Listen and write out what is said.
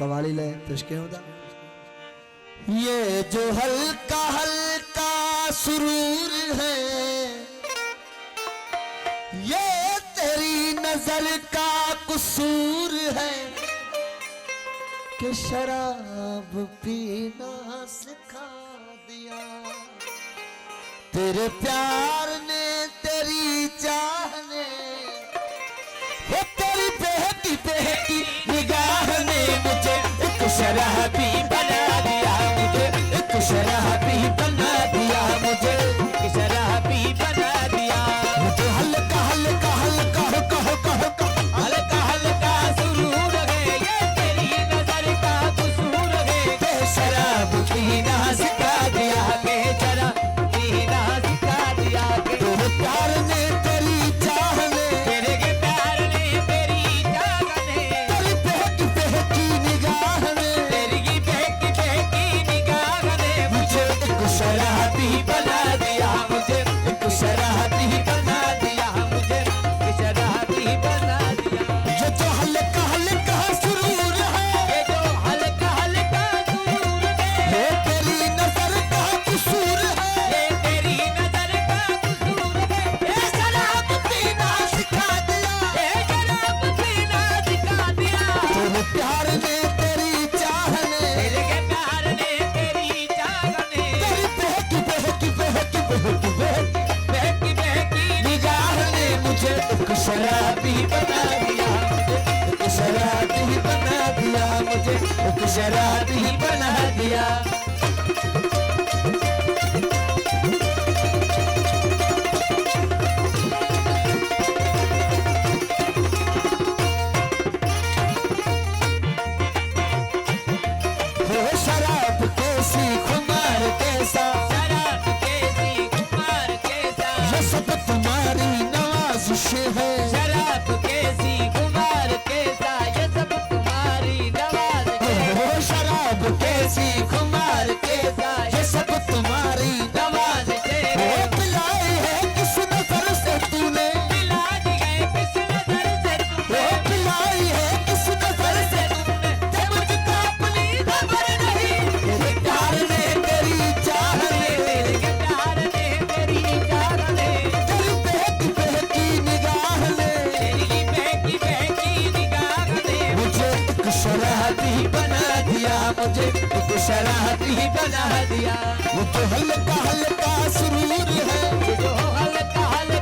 कवाली ले पेश क्यों दा ये जो हल्का हल्का सुरूर है ये तेरी नजर का कसूर है कि शराब पीना सिखा दिया तेरे प्यार ने तेरी चाह ने वो तेरी बहकी बहकी निगाह ने मुझे एक शराबी बना दिया मुझे एक शराबी बना दिया मुझे एक शराबी बना दिया मुझे हल्का हल्का हल्का हल्का हल्का हल्का सुरूर है ये तेरी नजर का कसूर है के शराब पीना सिखा दिया के शराब पीना सिखा दिया तेरे प्यार ने तेरी चाह ने तेरे के प्यार ने तेरी चाह ने तेरी बहकी बहकी निगाह ने तेरी बहकी बहकी निगाह ने मुझे एक शराबी बना दिया मुझे एक शराबी बना दिया मुझे एक शराबी बना दिया ये जो हल्का हल्का सुरूर है ये जो हल्का हल्का सुरूर है ये तेरी नजर का कसूर है ये तेरी नजर का कसूर है ये शराब पीना सिखा दिया ये शराब पीना सिखा दिया तेरे प्यार ने तेरी चाह ने तेरे के प्यार ने तेरी चाह ने तेरी बहकी बहकी बहकी बहकी बहकी बहकी निगाह ने मुझे एक शराबी बना दिया एक शराबी बना दिया मुझे एक शराबी बना दिया हो शराब कैसी खुमार कैसा शराब कैसी खुमार कैसा ये सब तुम्हारी नवाजिश है शराब कैसी खुमार कैसा ये सब तुम्हारी नवाजिश है हो शराब कैसी खुमार कैसा ये सब तुम्हारी नवाजिश है वो पिलाई है किस नजर से तूने पिला दी है किस नजर से तूने वो पिलाई है किस नजर से तूने ते मुझको अपनी खबर नहीं तेरे प्यार ने तेरी चाह ने तेरे के प्यार ने तेरी चाह ने तेरी बहकी बहकी निगाह ने तेरी बहकी बहकी निगाह ने मुझे एक शराबी बना दिया मुझे एक शराबी बना दिया वो जो हल्का हल्का सुरूर है जो हल्का हल्का